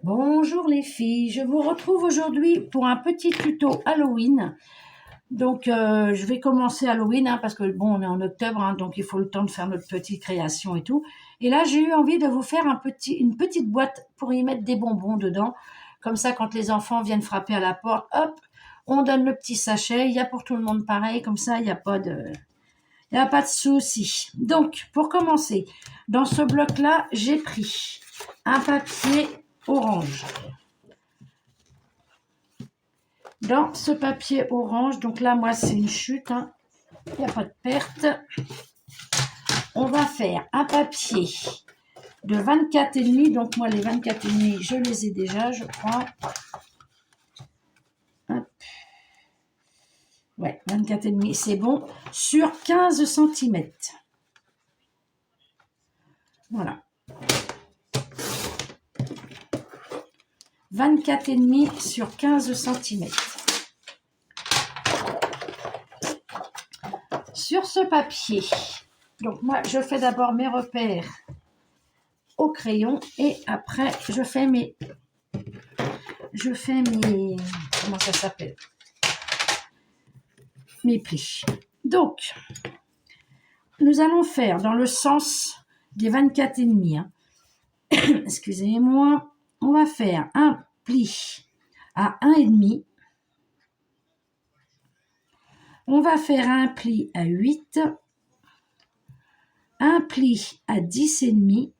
Bonjour les filles, je vous retrouve aujourd'hui pour un petit tuto Halloween. Donc je vais commencer Halloween parce que bon, on est en octobre, donc il faut le temps de faire notre petite création et tout. Et là j'ai eu envie de vous faire une petite boîte pour y mettre des bonbons dedans. Comme ça quand les enfants viennent frapper à la porte, hop, on donne le petit sachet. Il y a pour tout le monde pareil, comme ça il n'y a pas de souci. Donc pour commencer, dans ce bloc là j'ai pris un papier orange. Dans ce papier orange, donc là, moi, c'est une chute, il n'y a pas de perte. On va faire un papier de 24,5. Donc, moi, les 24,5, je les ai déjà, je crois. Hop. Ouais, 24,5, c'est bon. Sur 15 cm. Voilà. 24,5 sur 15 cm. Sur ce papier, donc moi je fais d'abord mes repères au crayon et après je fais mes comment ça s'appelle, mes plis. Donc nous allons faire dans le sens des 24,5. Excusez-moi, on va faire un pli à 1,5. On va faire un pli à 8, un pli à 10,5,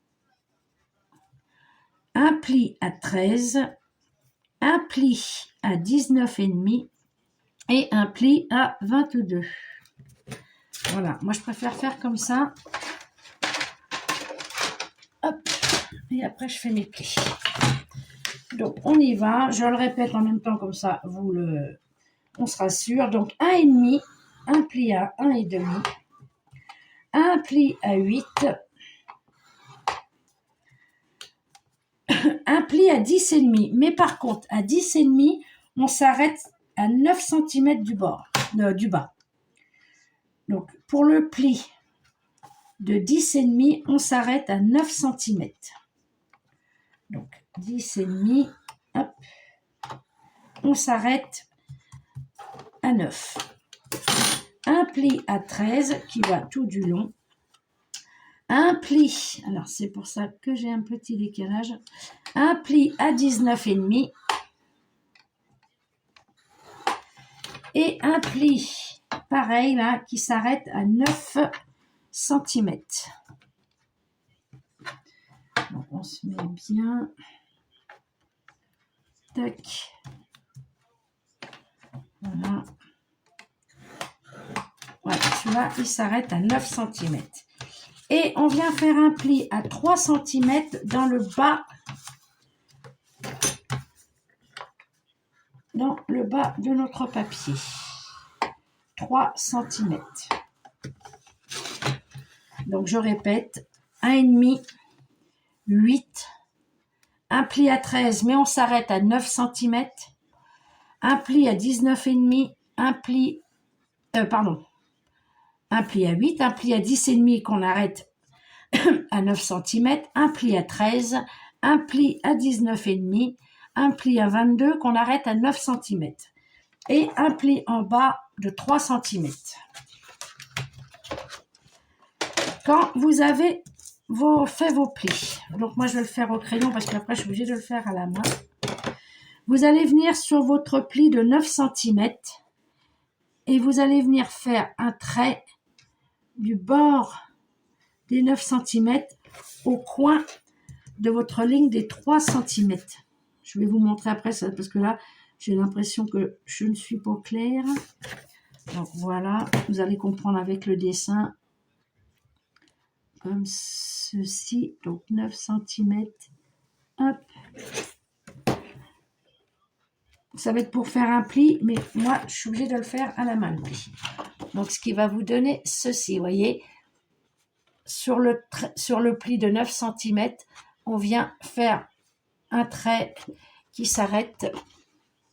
un pli à 13, un pli à 19,5 et un pli à 22. Voilà, moi je préfère faire comme ça. Hop, et après je fais mes plis. Donc on y va, je le répète en même temps comme ça, on se rassure. Donc 1,5, un pli à 1,5, un pli à 8, un pli à 10,5. Mais par contre, à 10,5, on s'arrête à 9 cm du bas. Donc pour le pli de 10,5, on s'arrête à 9 cm. Donc 10,5, hop, on s'arrête à 9. Un pli à 13 qui va tout du long. Un pli, alors c'est pour ça que j'ai un petit décalage, un pli à 19,5 et un pli pareil là qui s'arrête à 9 cm. Donc on se met bien, tac, voilà. Voilà, celui-là, il s'arrête à 9 cm. Et on vient faire un pli à 3 cm dans le bas de notre papier. 3 cm. Donc je répète, 1,5, 8, un pli à 13, mais on s'arrête à 9 cm, un pli à 19,5, un pli à 8, un pli à 10,5 qu'on arrête à 9 cm, un pli à 13, un pli à 19,5, un pli à 22 qu'on arrête à 9 cm et un pli en bas de 3 cm. Quand vous avez fait vos plis, donc moi je vais le faire au crayon parce qu'après je suis obligée de le faire à la main, vous allez venir sur votre pli de 9 cm et vous allez venir faire un trait du bord des 9 cm au coin de votre ligne des 3 cm. Je vais vous montrer après ça parce que là j'ai l'impression que je ne suis pas claire. Donc voilà, vous allez comprendre avec le dessin comme ceci. Donc 9 cm, hop. Ça va être pour faire un pli, mais moi je suis obligée de le faire à la main le pli. Donc ce qui va vous donner ceci, vous voyez, sur le pli de 9 cm, on vient faire un trait qui s'arrête.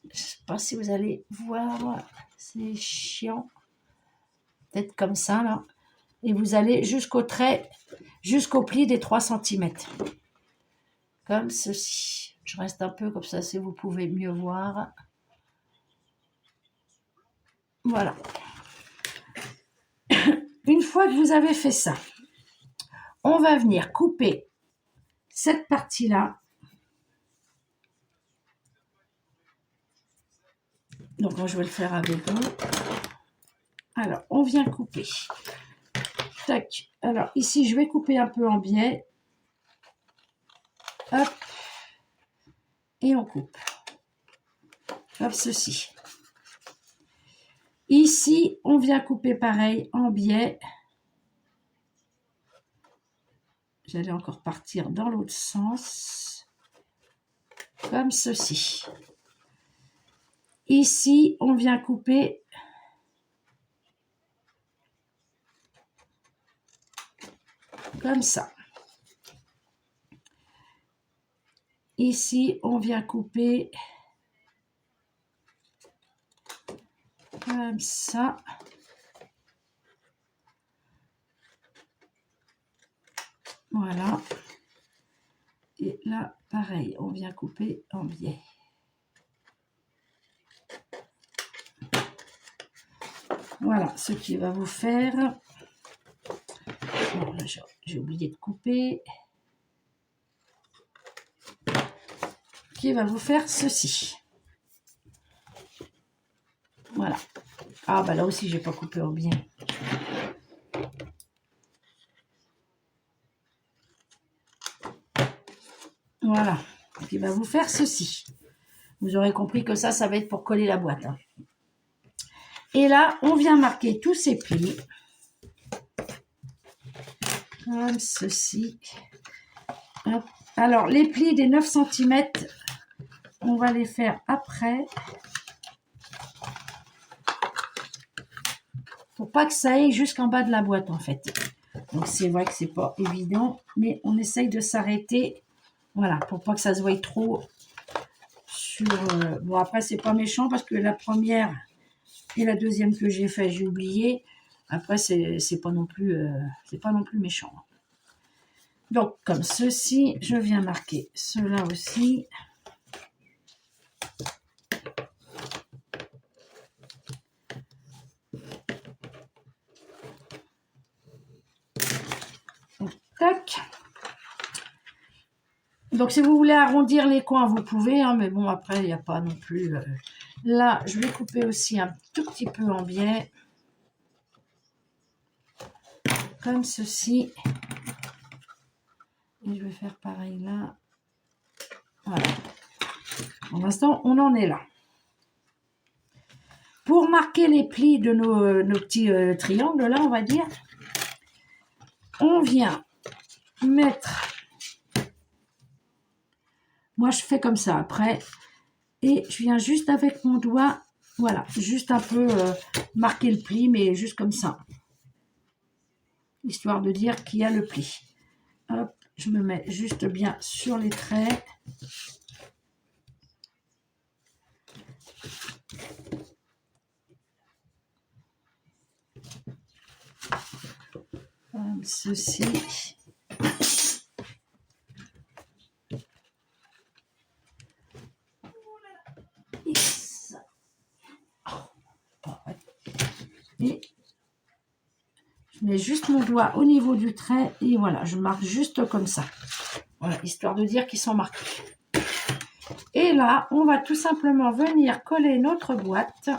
Je ne sais pas si vous allez voir, c'est chiant. Peut-être comme ça là. Et vous allez jusqu'au pli des 3 cm. Comme ceci. Je reste un peu comme ça si vous pouvez mieux voir. Voilà. Une fois que vous avez fait ça, on va venir couper cette partie-là. Donc, moi, je vais le faire avec vous. Alors, on vient couper. Tac. Alors, ici, je vais couper un peu en biais. Hop. Et on coupe. Hop, ceci. Ici, on vient couper pareil en biais. J'allais encore partir dans l'autre sens. Comme ceci. Ici, on vient couper comme ça. Ici, on vient couper comme ça. Voilà. Et là, pareil, on vient couper en biais. Voilà ce qui va vous faire. Bon, là, j'ai oublié de couper. Qui va vous faire ceci. Voilà. Ah, bah là aussi, j'ai pas coupé en biais. Voilà. Qui va vous faire ceci. Vous aurez compris que ça va être pour coller la boîte. Hein. Et là, on vient marquer tous ces plis. Comme ceci. Hop. Alors, les plis des 9 cm, on va les faire après. Pour pas que ça aille jusqu'en bas de la boîte, en fait. Donc, c'est vrai que c'est pas évident, mais on essaye de s'arrêter. Voilà, pour pas que ça se voie trop sur... Bon, après, c'est pas méchant parce que la première et la deuxième que j'ai fait, j'ai oublié. Après, c'est pas non plus méchant. Donc, comme ceci, je viens marquer cela aussi. Tac. Donc, si vous voulez arrondir les coins, vous pouvez, hein, mais bon, après, il n'y a pas non plus... Là, je vais couper aussi un tout petit peu en biais. Comme ceci. Et je vais faire pareil là. Voilà. Pour l'instant, on en est là. Pour marquer les plis de nos petits triangles, là, on va dire, on vient mettre... Moi, je fais comme ça après. Et je viens juste avec mon doigt, voilà, juste un peu marquer le pli, mais juste comme ça. Histoire de dire qu'il y a le pli. Hop, je me mets juste bien sur les traits. Comme ceci. Et je mets juste mon doigt au niveau du trait et voilà, je marque juste comme ça. Voilà, histoire de dire qu'ils sont marqués. Et là, on va tout simplement venir coller notre boîte.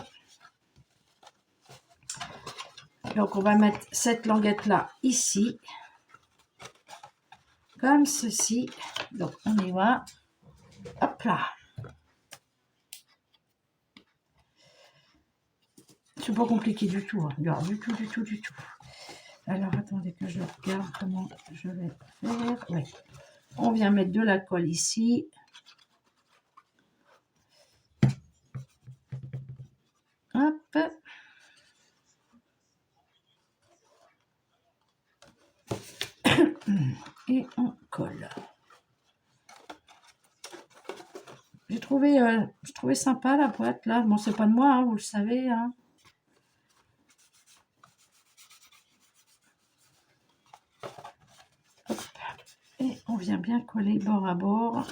Donc, on va mettre cette languette-là ici. Comme ceci. Donc, on y va. Hop là. C'est pas compliqué du tout. Hein. Alors, du tout. Alors, attendez que je regarde comment je vais faire. Oui. On vient mettre de la colle ici. Hop. Et on colle. J'ai trouvé sympa la boîte là. Bon, c'est pas de moi, hein, vous le savez. Hein. Hop. Et on vient bien coller bord à bord.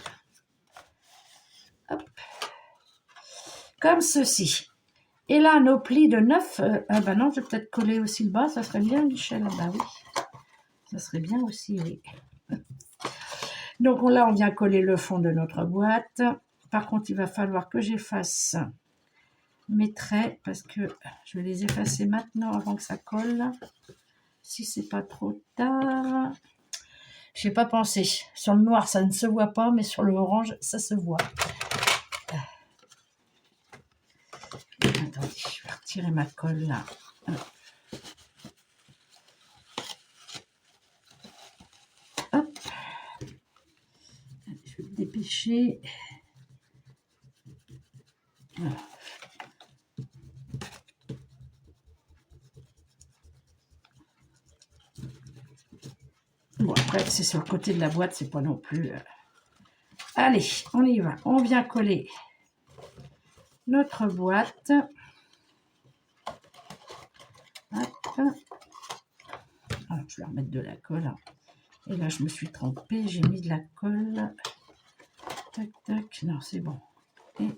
comme ceci. Et là, nos plis de 9, ah bah non, je vais peut-être coller aussi le bas, ça serait bien, Michel. Ah bah oui, ça serait bien aussi, oui. Donc là, on vient coller le fond de notre boîte. Par contre, il va falloir que j'efface mes traits parce que je vais les effacer maintenant avant que ça colle. Si c'est pas trop tard. Je n'ai pas pensé. Sur le noir, ça ne se voit pas, mais sur le orange, ça se voit. Attendez, je vais retirer ma colle là. Hop. Je vais me dépêcher. Voilà. Bon, après, c'est sur le côté de la boîte, c'est pas non plus... Allez, on y va. On vient coller notre boîte. Hop. Alors, je vais remettre de la colle. Et là, je me suis trompée. J'ai mis de la colle. Tac, tac. Non, c'est bon. Et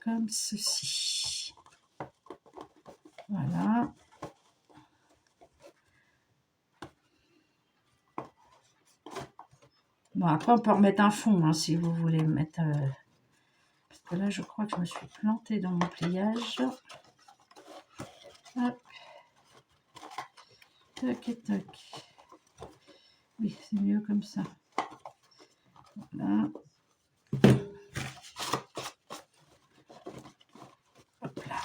comme ceci. Voilà. Bon, après, on peut remettre un fond, hein, si vous voulez mettre... Parce que là, je crois que je me suis plantée dans mon pliage. Hop. Tac et tac. Oui, c'est mieux comme ça. Voilà. Hop là.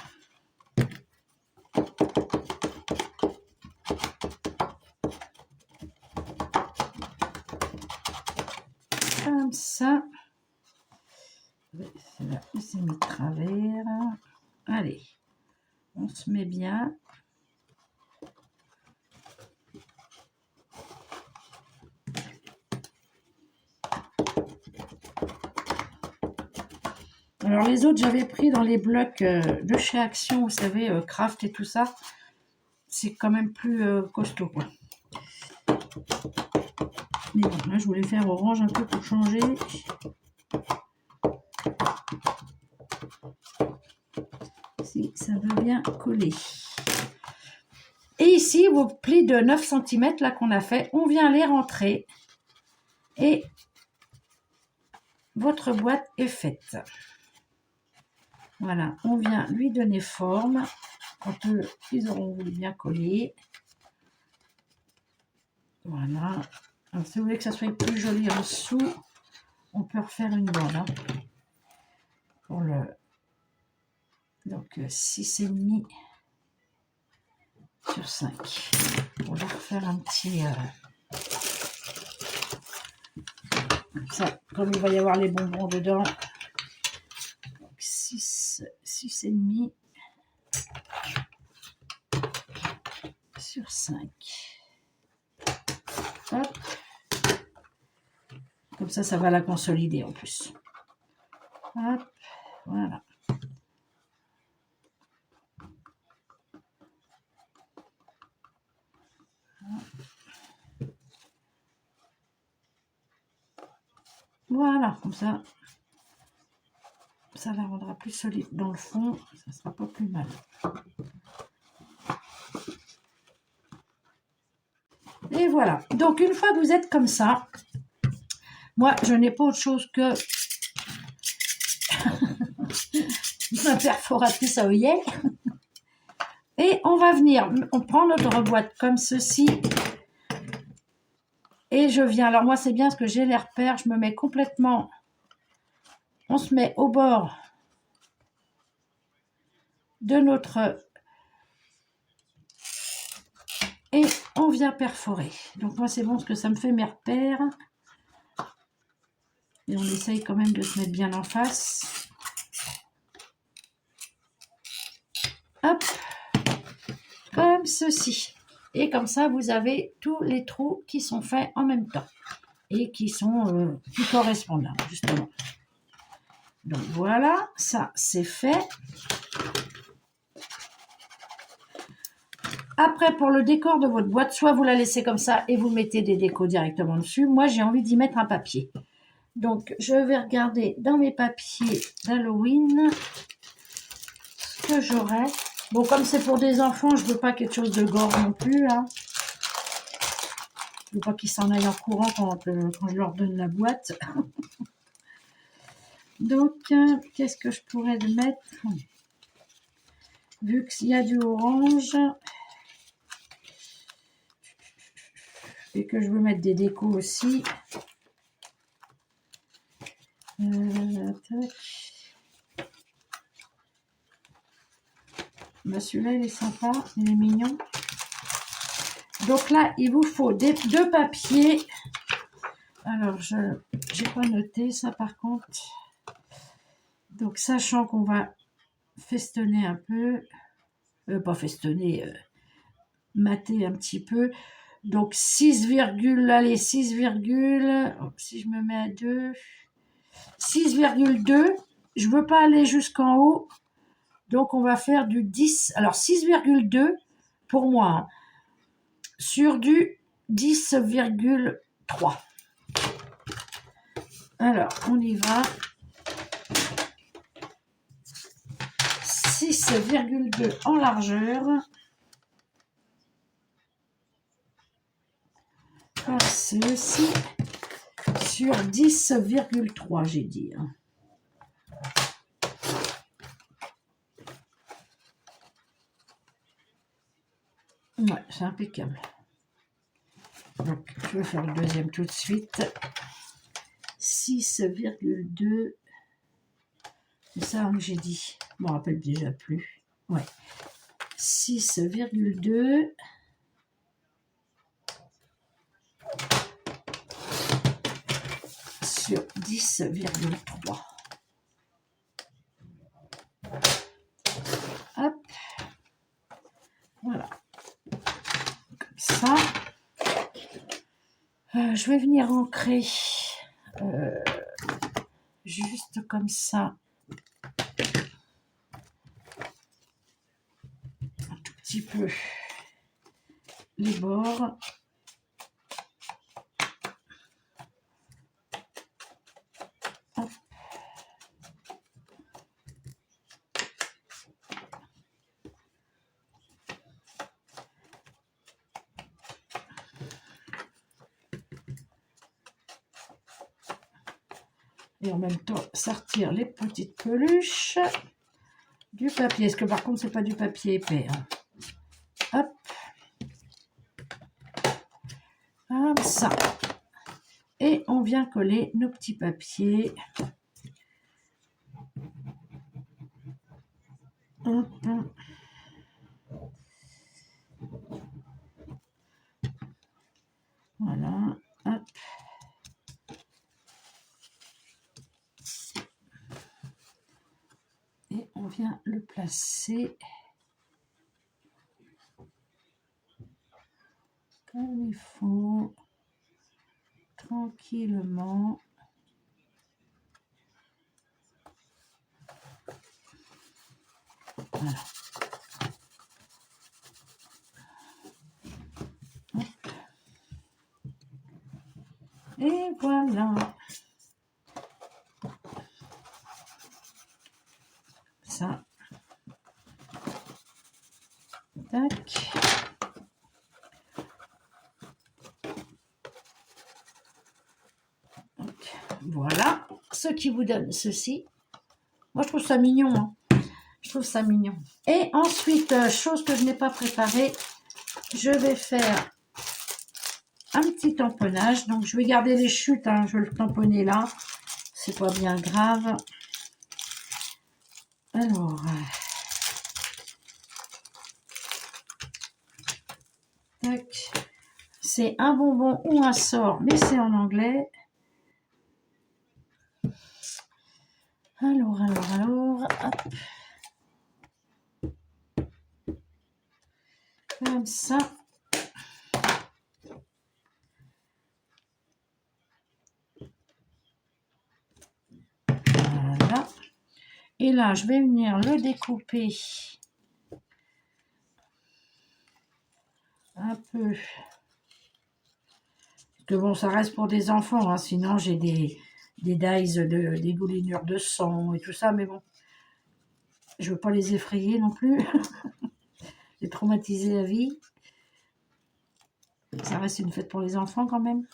Comme ça. C'est là où c'est mis de travers. Allez, on se met bien. Alors les autres, j'avais pris dans les blocs de chez Action, vous savez, Craft et tout ça. C'est quand même plus costaud, quoi. Mais bon, là, je voulais faire orange un peu pour changer. Si ça veut bien coller. Et ici, vos plis de 9 cm là qu'on a fait, on vient les rentrer. Et votre boîte est faite. Voilà, on vient lui donner forme quand ils auront voulu bien coller. Voilà. Alors, si vous voulez que ça soit plus joli en dessous, on peut refaire une bande. Hein, pour le... Donc, 6,5 sur 5. On va refaire un petit... ça, comme il va y avoir les bonbons dedans. 6,5 sur 5. Hop. Comme ça va la consolider en plus. Hop, voilà. Voilà, comme ça la rendra plus solide dans le fond, ça sera pas plus mal. Et voilà, donc une fois que vous êtes comme ça, moi je n'ai pas autre chose que ma perforatrice à œillet. Et on va venir, on prend notre boîte comme ceci. Et je viens, alors moi c'est bien parce que j'ai les repères, je me mets complètement, on se met au bord de notre... Et on vient perforer. Donc moi c'est bon parce que ça me fait mes repères. Et on essaye quand même de se mettre bien en face. Hop, comme ceci. Et comme ça, vous avez tous les trous qui sont faits en même temps. Et qui sont qui correspondent, justement. Donc voilà, ça c'est fait. Après, pour le décor de votre boîte, soit vous la laissez comme ça et vous mettez des décos directement dessus. Moi, j'ai envie d'y mettre un papier. Donc, je vais regarder dans mes papiers d'Halloween. que j'aurai. Bon, comme c'est pour des enfants, je veux pas quelque chose de gore non plus, hein. Je veux pas qu'ils s'en aillent en courant quand je leur donne la boîte. Donc, qu'est-ce que je pourrais mettre? Vu qu'il y a du orange et que je veux mettre des décos aussi. Tac. Bah, celui-là, il est sympa, il est mignon. Donc là, il vous faut deux papiers. Alors, je n'ai pas noté ça par contre. Donc, sachant qu'on va festonner un peu, pas festonner, mater un petit peu. Donc, 6, allez, 6, si je me mets à 2, 6,2. Je veux pas aller jusqu'en haut. Donc, on va faire du 10. Alors, 6,2 pour moi, hein, sur du 10,3. Alors, on y va. 6,2 en largeur. Ceci sur 10,3, j'ai dit. Ouais, c'est impeccable. Donc, je vais faire le deuxième tout de suite. 6,2. C'est ça que j'ai dit. Je ne me rappelle déjà plus. Ouais. 6,2. Sur 10,3. Hop. Voilà. Comme ça. Je vais venir ancrer juste comme ça. Un tout petit peu les bords. Hop. Et en même temps sortir les petites peluches du papier. Est-ce que par contre c'est pas du papier épais, hein. Hop. Comme ça. Et on vient coller nos petits papiers. Hop. Voilà. Hop. Et on vient le placer comme il faut, tranquillement. Voilà. Hop. Et voilà. Ça. Tac. Donc, voilà. Ce qui vous donne ceci. Moi, je trouve ça mignon, hein. Je trouve ça mignon. Et ensuite, chose que je n'ai pas préparée, je vais faire un petit tamponnage. Donc, je vais garder les chutes, hein, je vais le tamponner là. C'est pas bien grave. Alors, tac. C'est un bonbon ou un sort, mais c'est en anglais. Alors, hop. Comme ça. Voilà. Et là, je vais venir le découper un peu. Parce que bon, ça reste pour des enfants, hein, sinon j'ai des dies, des goulinures de sang et tout ça, mais bon. Je veux pas les effrayer non plus. Les traumatiser à vie. Ça reste une fête pour les enfants quand même.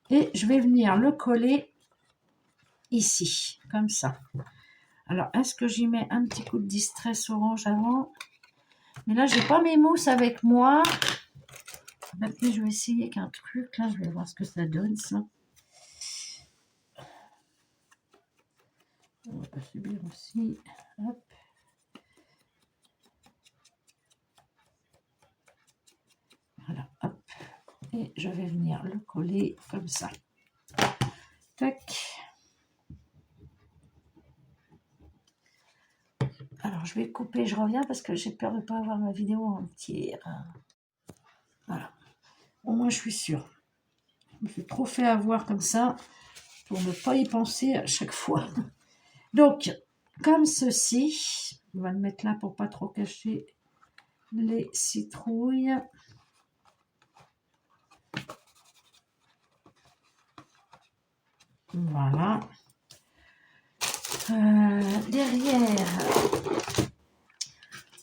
Et je vais venir le coller ici, comme ça. Alors, est-ce que j'y mets un petit coup de Distress Orange avant? Mais là, j'ai pas mes mousses avec moi. Maintenant, je vais essayer qu'un truc. Là, je vais voir ce que ça donne, ça. On va pas subir aussi. Hop. Voilà, hop. Et je vais venir le coller comme ça. Tac. Alors, je vais couper, je reviens parce que j'ai peur de ne pas avoir ma vidéo entière. Voilà. Au moins, je suis sûre. Je me suis trop fait avoir comme ça pour ne pas y penser à chaque fois. Donc, comme ceci, on va le mettre là pour pas trop cacher les citrouilles. Voilà. Derrière,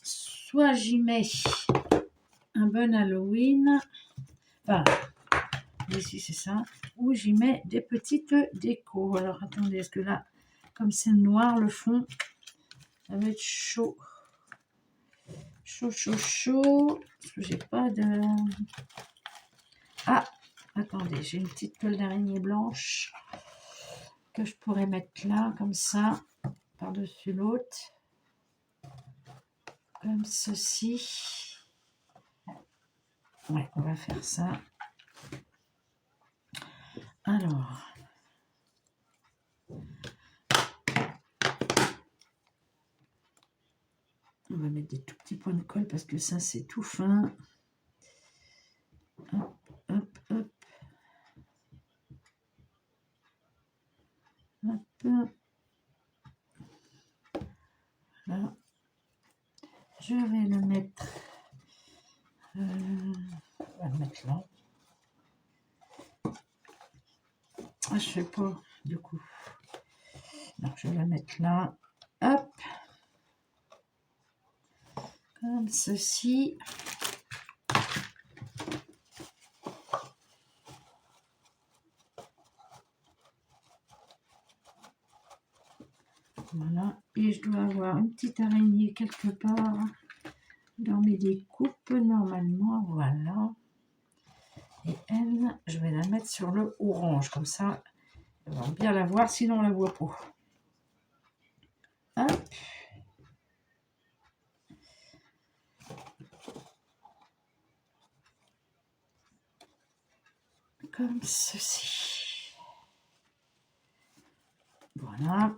soit j'y mets un bon Halloween, enfin, ici c'est ça, ou j'y mets des petites décos. Alors attendez, est-ce que là, comme c'est noir le fond, ça va être chaud. Chaud, chaud, chaud. Parce que j'ai pas de... Ah, attendez, j'ai une petite toile d'araignée blanche que je pourrais mettre là, comme ça, par-dessus l'autre. Comme ceci. Ouais, on va faire ça. Alors. On va mettre des tout petits points de colle parce que ça, c'est tout fin. Hop, hop, hop. Hop. Voilà. Je vais le mettre... on va le mettre là. Ah, je sais pas, du coup. Non, je vais la mettre là. Hop. Comme ceci. Voilà. Et je dois avoir une petite araignée quelque part dans mes découpes, normalement. Voilà. Et elle, je vais la mettre sur le orange, comme ça, on va bien la voir, sinon on la voit pas. Hop. Comme ceci. Voilà.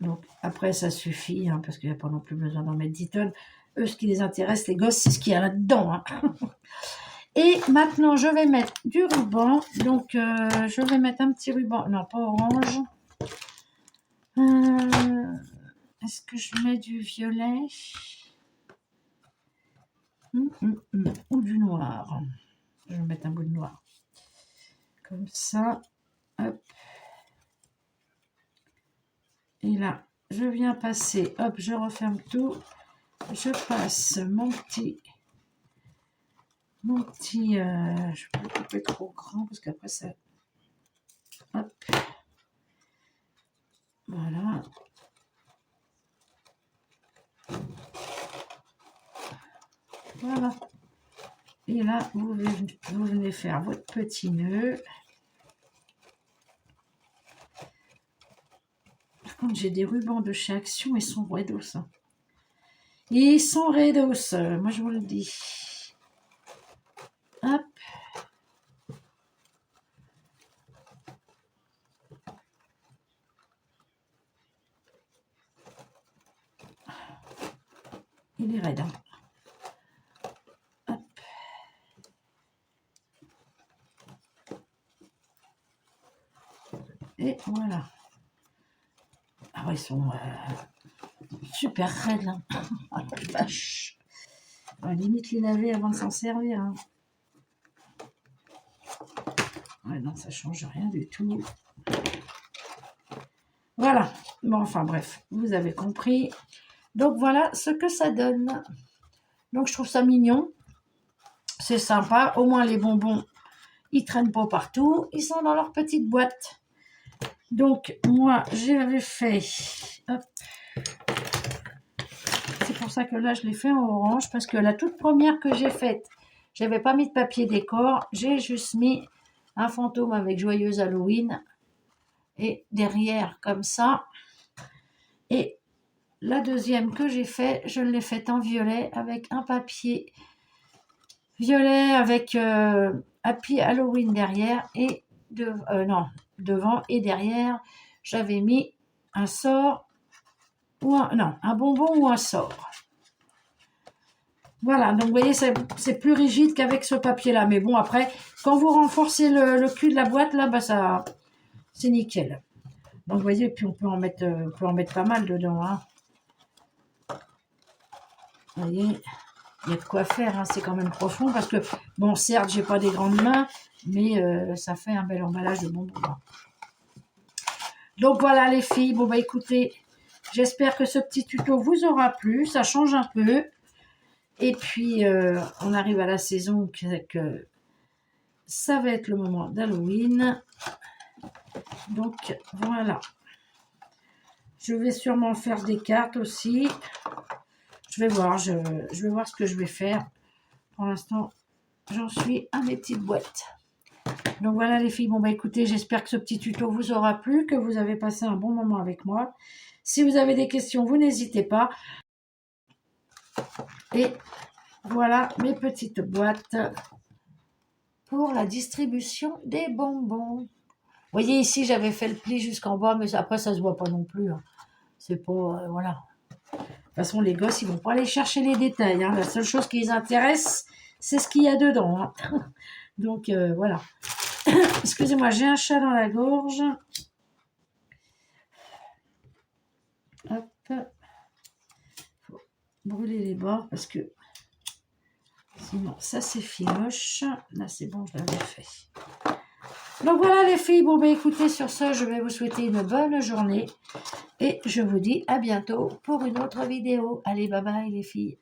Donc après ça suffit, hein, parce qu'il n'y a pas non plus besoin d'en mettre 10 tonnes. Eux, ce qui les intéresse, les gosses, c'est ce qu'il y a là-dedans. Hein. Et maintenant, je vais mettre du ruban. Donc, je vais mettre un petit ruban. Non, pas orange. Est-ce que je mets du violet ou du noir? Je vais mettre un bout de noir. Comme ça. Hop. Et là, je viens passer. Hop, je referme tout. Je passe mon petit... je vais pas le couper trop grand parce qu'après ça... Hop. Voilà. Voilà. Et là, vous venez faire votre petit nœud. Par contre, j'ai des rubans de chez Action, ils sont raidos. Hein. Ils sont raidos, moi je vous le dis. Hop. Il est raide. Hein. Hop. Et voilà. Ah ouais, ils sont super raides. Là. Oh la vache. On va limite les laver avant de s'en servir. Hein. Ouais, non, ça change rien du tout. Voilà. Bon, enfin bref, vous avez compris. Donc voilà ce que ça donne. Donc je trouve ça mignon. C'est sympa. Au moins les bonbons, ils traînent pas partout. Ils sont dans leur petite boîte. Donc moi, j'avais fait... Hop. C'est pour ça que là, je l'ai fait en orange. Parce que la toute première que j'ai faite, j'avais pas mis de papier décor. J'ai juste mis un fantôme avec joyeuse Halloween. Et derrière, comme ça. Et la deuxième que j'ai fait, je l'ai faite en violet avec un papier violet avec Happy Halloween derrière et devant et derrière, j'avais mis un sort ou un bonbon ou un sort. Voilà, donc vous voyez, c'est plus rigide qu'avec ce papier-là. Mais bon, après, quand vous renforcez le cul de la boîte, là, bah ça, c'est nickel. Donc vous voyez, puis on peut en mettre pas mal dedans. Hein. Vous voyez, il y a de quoi faire, hein, c'est quand même profond parce que, bon, certes, j'ai pas des grandes mains, mais ça fait un bel emballage de bonbons. Donc voilà les filles, bon bah écoutez, j'espère que ce petit tuto vous aura plu, ça change un peu. Et puis, on arrive à la saison que ça va être le moment d'Halloween. Donc voilà, je vais sûrement faire des cartes aussi. Je vais voir, je vais voir ce que je vais faire. Pour l'instant, j'en suis à mes petites boîtes. Donc voilà les filles, bon bah écoutez, j'espère que ce petit tuto vous aura plu, que vous avez passé un bon moment avec moi. Si vous avez des questions, vous n'hésitez pas. Et voilà mes petites boîtes pour la distribution des bonbons. Vous voyez ici, j'avais fait le pli jusqu'en bas, mais après ça se voit pas non plus. Hein. C'est pas, voilà. De toute façon, les gosses, ils vont pas aller chercher les détails. Hein. La seule chose qui les intéresse, c'est ce qu'il y a dedans. Hein. Donc voilà. Excusez-moi, j'ai un chat dans la gorge. Hop. Faut brûler les bords parce que sinon ça c'est finoche. Là c'est bon, je l'avais fait. Donc voilà les filles. Bon ben écoutez, sur ce, je vais vous souhaiter une bonne journée. Et je vous dis à bientôt pour une autre vidéo. Allez, bye bye les filles.